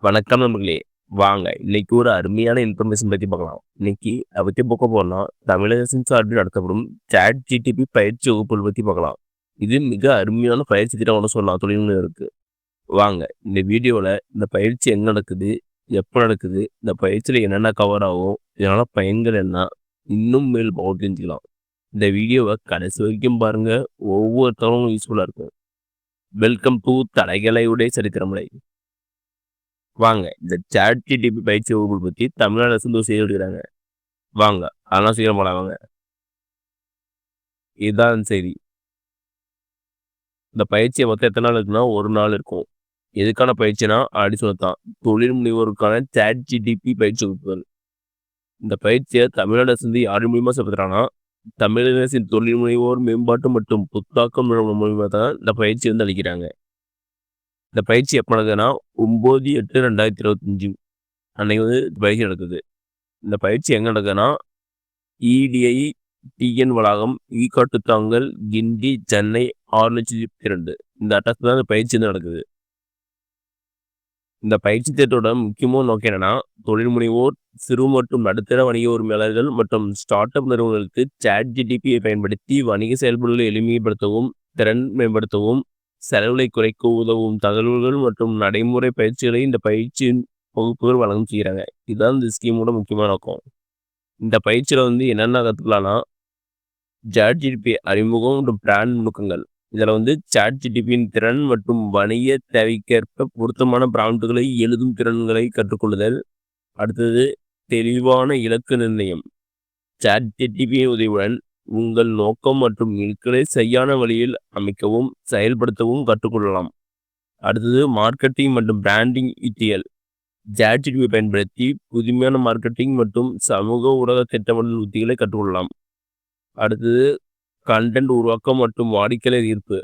வணக்கம் நண்பர்களே! வாங்க இன்னைக்கு ஒரு அருமையான இன்ஃபர்மேஷன் பத்தி பார்க்கலாம். இன்னைக்கு அத பத்தி பார்க்க போறோம்னா, தமிழக அரசின் சார்பில் நடத்தப்படும் ChatGPT பயிற்சி வகுப்புகள் பத்தி பார்க்கலாம். இது மிக அருமையான பயிற்சி திட்டம்னு சொல்லலாம். தொழில்நுட்பம் இருக்கு. வாங்க இந்த வீடியோல இந்த பயிற்சி எங்க நடக்குது? எப்ப நடக்குது? இந்த பயிற்சியில என்னென்ன கவர் ஆகும்? இதனால பயன்கள் என்ன? இன்னும் மேல் தெரிஞ்சுக்கலாம். இந்த வீடியோவ கடைசி வரைக்கும் பாருங்க. ஒவ்வொரு தகவலும் யூஸ்ஃபுல்லா இருக்கும். வெல்கம் டூ தடகளை உடைய சரித்திரமலை. வாங்க இந்த ChatGPT பயிற்சி வகுப்பு பத்தி தமிழ்நாடு அரசு ஒரு செய்தி வெளியிடுறாங்க. வாங்க அதெல்லாம் சீக்கிரம் போலாம் வாங்க. இதுதான் செய்தி. இந்த பயிற்சியை மொத்தம் எத்தனை நாள் இருக்குன்னா, ஒரு நாள் இருக்கும். எதுக்கான பயிற்சினா ஆல்ரெடி சொல்லத்தான். தொழில் முனைவோருக்கான ChatGPT பயிற்சி வகுப்புகள். இந்த பயிற்சியை தமிழ்நாடு அரசு யார் மூலியமா செயல்படுத்துறாங்கன்னா, தமிழக அரசின் தொழில் முனைவோர் மேம்பாட்டு மற்றும் புத்தாக்கம் நிறுவனம் மூலியமா தான் இந்த பயிற்சி அளிக்கிறாங்க. இந்த பயிற்சி எப்போ நடக்குதுன்னா 9/8/2025 அன்னைக்கு பயிற்சி நடக்குது. இந்த பயிற்சி எங்க நடக்குதுன்னா, EDI டிஎன் வளாகம், ஈக்காட்டுத்தாங்கல், கிண்டி, சென்னை 6,02,000 இந்த அட்ரஸ் தான் இந்த பயிற்சி நடக்குது. இந்த பயிற்சி திட்டத்தோட முக்கியமான நோக்கம் என்னன்னா, தொழில் முனைவோர், சிறு மற்றும் நடுத்தர வணிக உரிமையாளர்கள் மற்றும் ஸ்டார்ட் அப் நிறுவனங்களுக்கு ChatGPT பயன்படுத்தி வணிக செயல்பாடுகளை எளிமைப்படுத்தவும், திறன் மேம்படுத்தவும், செலவுகளை குறைக்க உதவும் தகவல்கள் மற்றும் நடைமுறை பயிற்சிகளை இந்த பயிற்சியின் வகுப்புகள் வழங்கும் செய்கிறாங்க. இதுதான் இந்த ஸ்கீமோட முக்கியமான நோக்கம். இந்த பயிற்சியில என்னென்ன கற்றுக்கலாம்னா, ChatGPT அறிமுகம் மற்றும் பிராண்ட் நுணுக்கங்கள். இதில் ChatGPTயின் திறன் மற்றும் வணிக தேவைக்கேற்ப பொருத்தமான பிராண்டுகளை எழுதும் திறன்களை கற்றுக்கொள்ளுதல். அடுத்தது தெளிவான இலக்கு நிர்ணயம். ChatGPT உதவியுடன் உங்கள் நோக்கம் மற்றும் இலக்குகளை சரியான வழியில் அமைக்கவும் செயல்படுத்தவும் கற்றுக்கொள்ளலாம். அடுத்தது மார்க்கெட்டிங் மற்றும் பிராண்டிங் யுத்திகள். ChatGPT பயன்படுத்தி புதுமையான மார்க்கெட்டிங் மற்றும் சமூக ஊடக திட்டமிடல் உத்திகளை கற்றுக்கொள்ளலாம். அடுத்தது கண்டென்ட் உருவாக்கம் மற்றும் வாடிக்கையாளர் ஈர்ப்பு.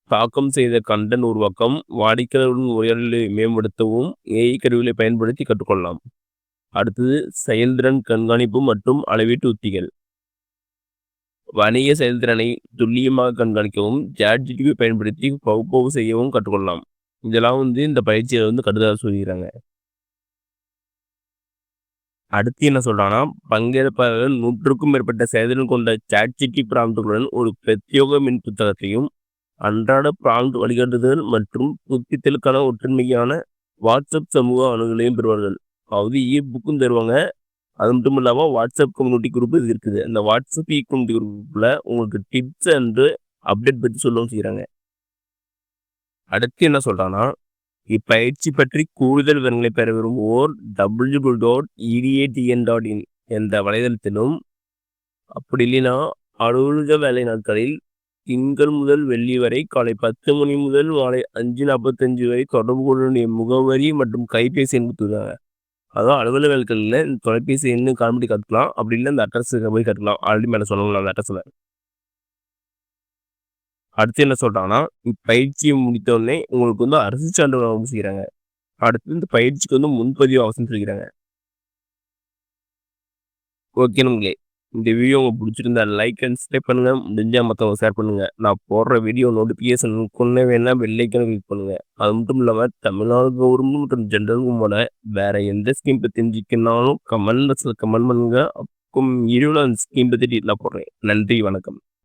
தாக்கம் செய்த கண்டென்ட் உருவாக்கம், வாடிக்கையாளருடன் உரையாடலை மேம்படுத்தவும் AI கருவிகளை பயன்படுத்தி கற்றுக்கொள்ளலாம். அடுத்தது செயல்திறன் கண்காணிப்பு மற்றும் அளவீட்டு உத்திகள். வணிக செயல்திறனை துல்லியமாக கண்காணிக்கவும் ChatGPT பயன்படுத்தி பகுப்பாய்வு செய்யவும் கற்றுக்கொள்ளலாம். இதெல்லாம் இந்த பயிற்சியை கடுதாக சொல்லிக்கிறாங்க. அடுத்து என்ன சொல்றாங்கன்னா, பங்கேற்பாளர்கள் 100க்கும் மேற்பட்ட செயல்திறன் கொண்ட ChatGPT ப்ராம்ப்டுகளுடன் ஒரு பிரத்யேக மின் புத்தகத்தையும், அன்றாட ப்ராம்ப்ட் வழிகாட்டுதல் மற்றும் புதுப்பித்தலுக்கான ஒற்றுமையான வாட்ஸ்அப் சமூக அணுகலையும் பெறுவார்கள். அதாவது புக்கும் தருவாங்க. அது மட்டும் இல்லாமல் வாட்ஸ்அப் கம்யூனிட்டி குரூப் இது இருக்குது. அந்த வாட்ஸ்அப் கம்யூனிட்டி குரூப்பில் உங்களுக்கு டிப்ஸ் அண்டு அப்டேட் பற்றி சொல்லவும் செய்கிறாங்க. அடுத்து என்ன சொல்கிறாங்கன்னா, இப்பயிற்சி பற்றி கூடுதல் விவரங்களை பெற விரும்புவோர் www.edatn.in என்ற வலைதளத்திலும், அப்படி இல்லைன்னா அலுவலக வேலை நாட்களில் திங்கள் முதல் வெள்ளி வரை காலை 10 மணி முதல் மாலை 5:45 வரை தொடர்பு கொள்ள முகவரி மற்றும் கைபேசி எண் கொடுத்துருக்காங்க. அதாவது அலுவலக வேலைகளில் இந்த தொலைபேசி எண்ணு காண்படி கற்றுக்கலாம். அப்படி இல்லை இந்த அட்ரஸுக்கு போய் கற்றுக்கலாம். ஆல்ரெடி மேலே சொல்லலாம் அந்த அட்ரஸில். அடுத்து என்ன சொல்கிறாங்கன்னா, இப்பயிற்சியை முடித்தோடனே உங்களுக்கு அரசு சான்றிதழ் செய்கிறாங்க. அடுத்து இந்த பயிற்சிக்கு முன்பதிவு அவசியம் சொல்லிக்கிறாங்க. ஓகே நண்பர்களே, இந்த வீடியோ உங்களுக்கு பிடிச்சிருந்தா லைக் அண்ட் சப்ஸ்கிரைப் பண்ணுங்க. முடிஞ்சா மற்றவங்க ஷேர் பண்ணுங்க. நான் போடுற வீடியோ நோட்டிஃபிகேஷன் கொண்டு வேணா பெல்லைக்கான கிளிக் பண்ணுங்க. அது மட்டும் இல்லாமல் தமிழ்நாடு கவர்மெண்ட் மற்றும் ஜென்ரல் கவர்மெண்டோட வேற எந்த ஸ்கீம் பற்றி தெரிஞ்சுக்கனாலும் கமெண்ட் பண்ணுங்க. அப்போ வீடியோவில் அந்த ஸ்கீம் பற்றி டீட்டெயிலாக போடுறேன். நன்றி, வணக்கம்.